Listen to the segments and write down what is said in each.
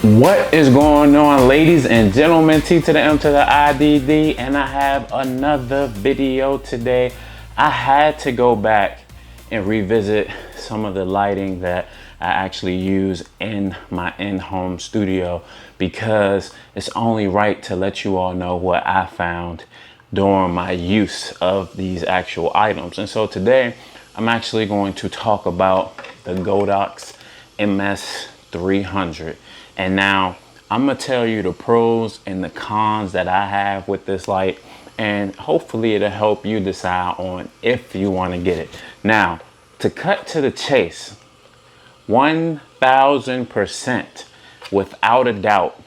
What is going on, ladies and gentlemen? T to the M to the IDD, and I have another video today. I had to go back and revisit some of the lighting that I actually use in my in-home studio, because it's only right to let you all know what I found during my use of these actual items. And so today I'm actually going to talk about the Godox MS300. And now I'm gonna tell you the pros and the cons that I have with this light, and hopefully it'll help you decide on if you want to get it. Now, to cut to the chase, 1000% without a doubt,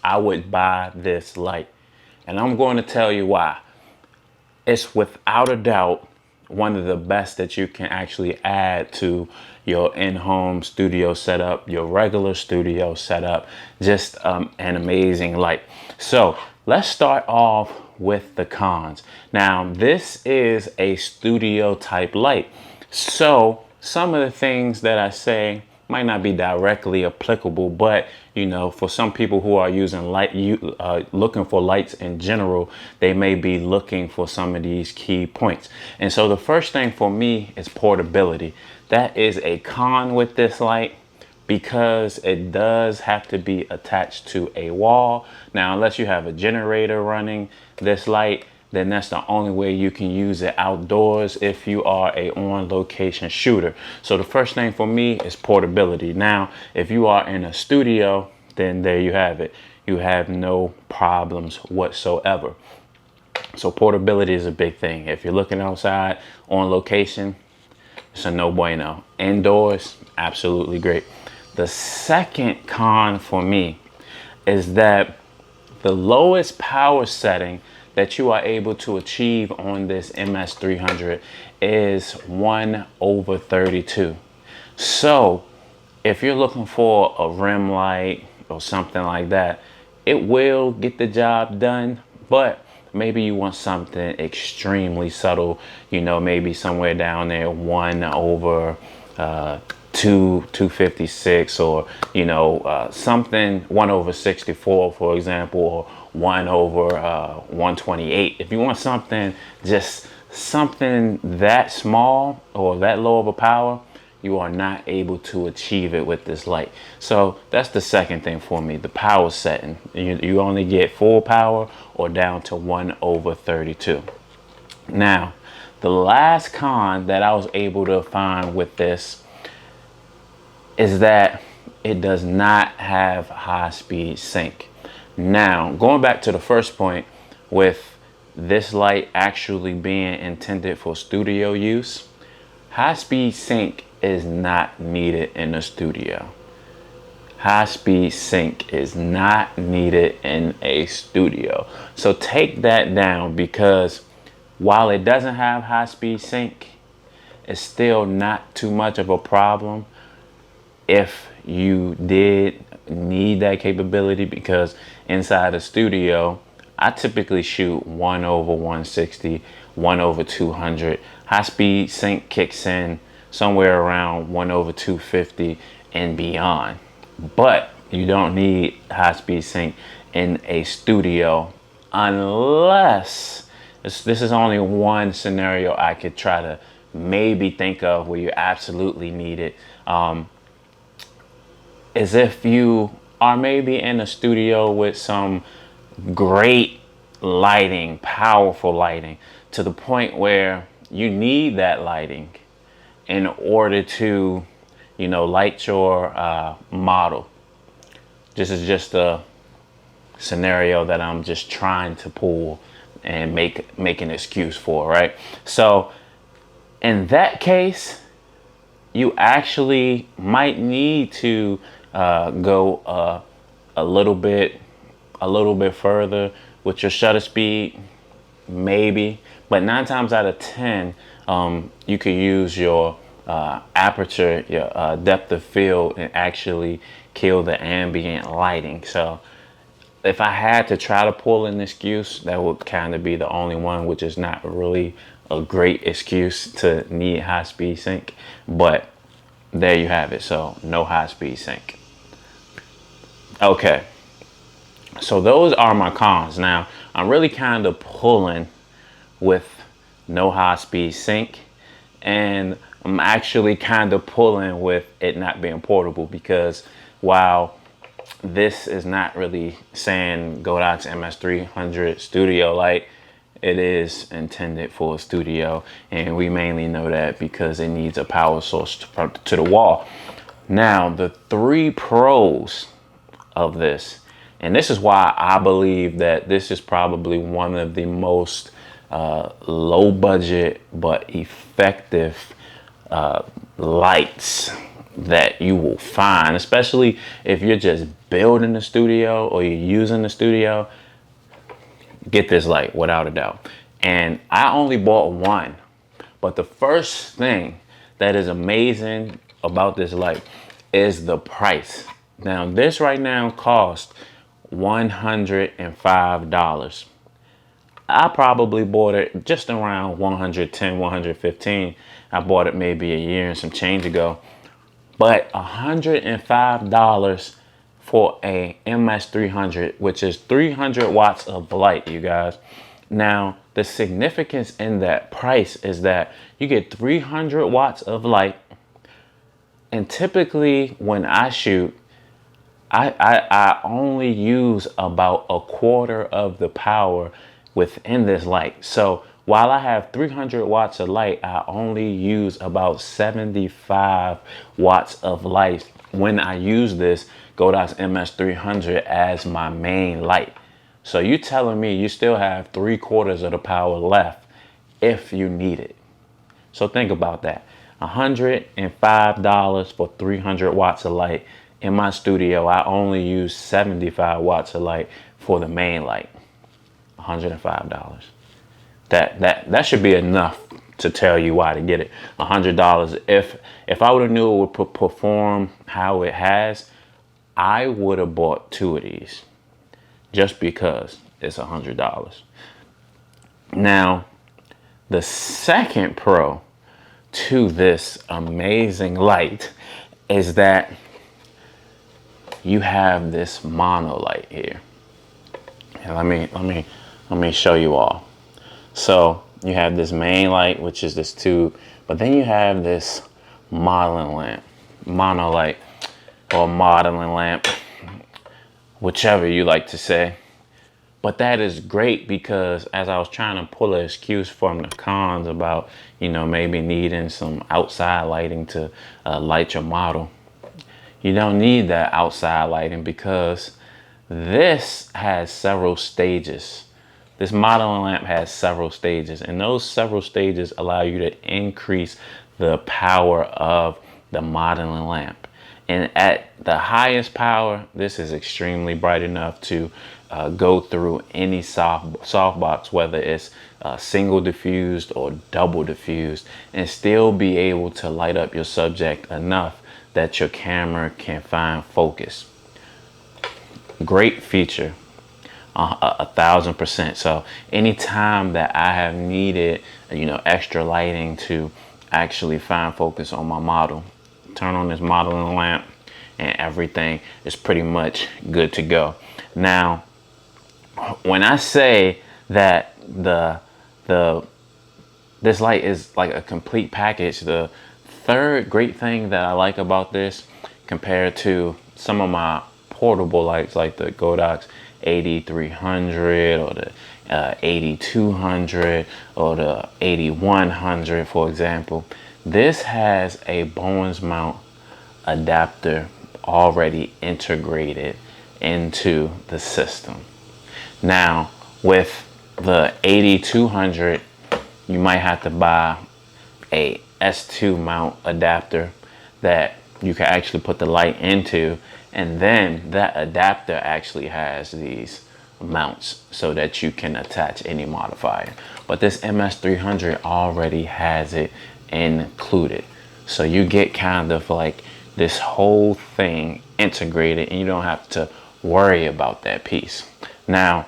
I would buy this light. And I'm going to tell you why. It's without a doubt one of the best that you can actually add to your in-home studio setup, your regular studio setup. Just an amazing light. So let's start off with the cons. Now, this is a studio type light, so some of the things that I say might not be directly applicable, but you know, for some people who are using looking for lights in general, they may be looking for some of these key points. And so the first thing for me is portability. That is a con with this light, because it does have to be attached to a wall. Now, unless you have a generator running this light, then that's the only way you can use it outdoors if you are a on location shooter. So the first thing for me is portability. Now, if you are in a studio, then there you have it. You have no problems whatsoever. So portability is a big thing. If you're looking outside on location, it's a no bueno. Indoors, absolutely great. The second con for me is that the lowest power setting that you are able to achieve on this MS300 is 1/32. So if you're looking for a rim light or something like that, it will get the job done, but maybe you want something extremely subtle, you know, maybe somewhere down there 256, or you know, something 1/64, for example, or 1/128. If you want something, just something that small or that low of a power, you are not able to achieve it with this light. So that's the second thing for me, the power setting. You only get full power or down to 1/32. Now, the last con that I was able to find with this is that it does not have high-speed sync. Now, going back to the first point, with this light actually being intended for studio use, high-speed sync is not needed in the studio. High-speed sync is not needed in a studio. So take that down, because while it doesn't have high-speed sync, it's still not too much of a problem if you did need that capability, because inside the studio I typically shoot 1/160, 1/200. High speed sync kicks in somewhere around 1/250 and beyond, but you don't need high speed sync in a studio, unless this is only one scenario I could try to maybe think of where you absolutely need it. Is if you are maybe in a studio with some great lighting, powerful lighting, to the point where you need that lighting in order to, you know, light your model. This is just a scenario that I'm just trying to pull and make an excuse for, right? So in that case, you actually might need to go a little bit further with your shutter speed, maybe. But 9 times out of 10, you could use your aperture, your depth of field, and actually kill the ambient lighting. So if I had to try to pull an excuse, that would kind of be the only one, which is not really a great excuse to need high speed sync. But there you have it. So no high speed sync. Okay, so those are my cons. Now, I'm really kind of pulling with no high-speed sync, and I'm actually kind of pulling with it not being portable, because while this is not really saying Godox MS300 studio light, it is intended for a studio, and we mainly know that because it needs a power source to the wall. Now, the three pros of this, and this is why I believe that this is probably one of the most low budget but effective lights that you will find, especially if you're just building the studio or you're using the studio. Get this light without a doubt. And I only bought one, but the first thing that is amazing about this light is the price. Now, this right now costs $105. I probably bought it just around 110, 115. I bought it maybe a year and some change ago. But $105 for a MS300, which is 300 watts of light, you guys. Now, the significance in that price is that you get 300 watts of light. And typically when I shoot, I only use about a quarter of the power within this light. So while I have 300 watts of light, I only use about 75 watts of light when I use this Godox MS300 as my main light. So you telling me you still have 3/4 of the power left if you need it. So think about that. $105 for 300 watts of light. In my studio, I only use 75 watts of light for the main light. $105. That should be enough to tell you why to get it. $100. If I would have knew it would perform how it has, I would have bought two of these just because it's $100. Now, the second pro to this amazing light is that you have this mono light here. And let me show you all. So you have this main light, which is this tube, but then you have this modeling lamp, mono light, or modeling lamp, whichever you like to say. But that is great because as I was trying to pull an excuse from the cons about, you know, maybe needing some outside lighting to light your model, you don't need that outside lighting because this has several stages. This modeling lamp has several stages, and those several stages allow you to increase the power of the modeling lamp. And at the highest power, this is extremely bright enough to go through any softbox, whether it's single diffused or double diffused, and still be able to light up your subject enough that your camera can find focus. Great feature. 1,000%. So anytime that I have needed, you know, extra lighting to actually find focus on my model, turn on this modeling lamp and everything is pretty much good to go. Now, when I say that this light is like a complete package, the third great thing that I like about this compared to some of my portable lights like the Godox 8300 or the 8200 or the 8100, for example, this has a Bowens mount adapter already integrated into the system. Now with the 8200, you might have to buy a S2 mount adapter that you can actually put the light into, and then that adapter actually has these mounts so that you can attach any modifier. But this MS300 already has it included, so you get kind of like this whole thing integrated and you don't have to worry about that piece. Now,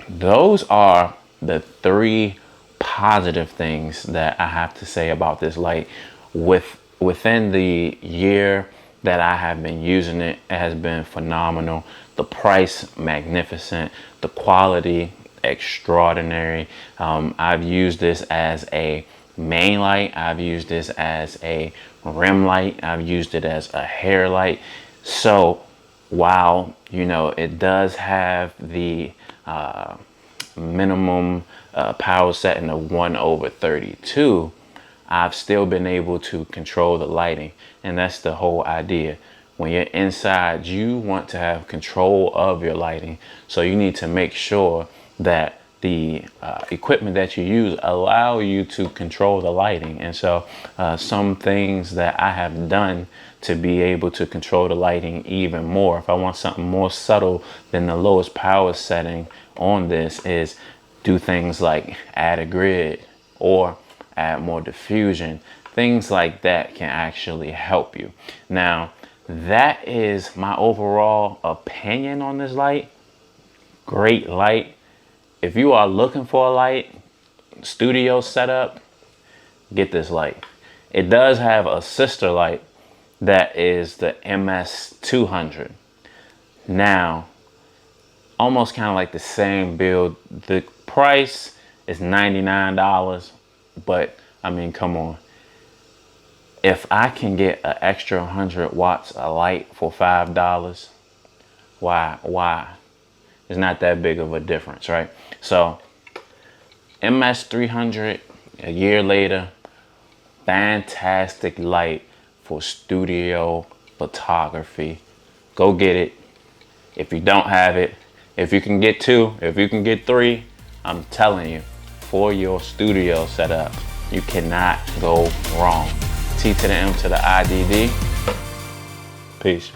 those are the three positive things that I have to say about this light. Within the year that I have been using it, it has been phenomenal. The price, magnificent. The quality, extraordinary. I've used this as a main light. I've used this as a rim light. I've used it as a hair light. So while, you know, it does have the minimum power setting of 1/32, I've still been able to control the lighting. And that's the whole idea. When you're inside, you want to have control of your lighting. So you need to make sure that the equipment that you use allow you to control the lighting. And so some things that I have done to be able to control the lighting even more, if I want something more subtle than the lowest power setting on this, is do things like add a grid or add more diffusion. Things like that can actually help you. Now, that is my overall opinion on this light. Great light. If you are looking for a light, studio setup, get this light. It does have a sister light that is the MS200. Now, almost kind of like the same build. The price is $99, but I mean, come on. If I can get an extra 100 watts of light for $5, why? It's not that big of a difference, right? So MS300, a year later, fantastic light for studio photography. Go get it. If you don't have it, if you can get 2, if you can get 3, I'm telling you, for your studio setup, you cannot go wrong. T to the M to the IDD. Peace.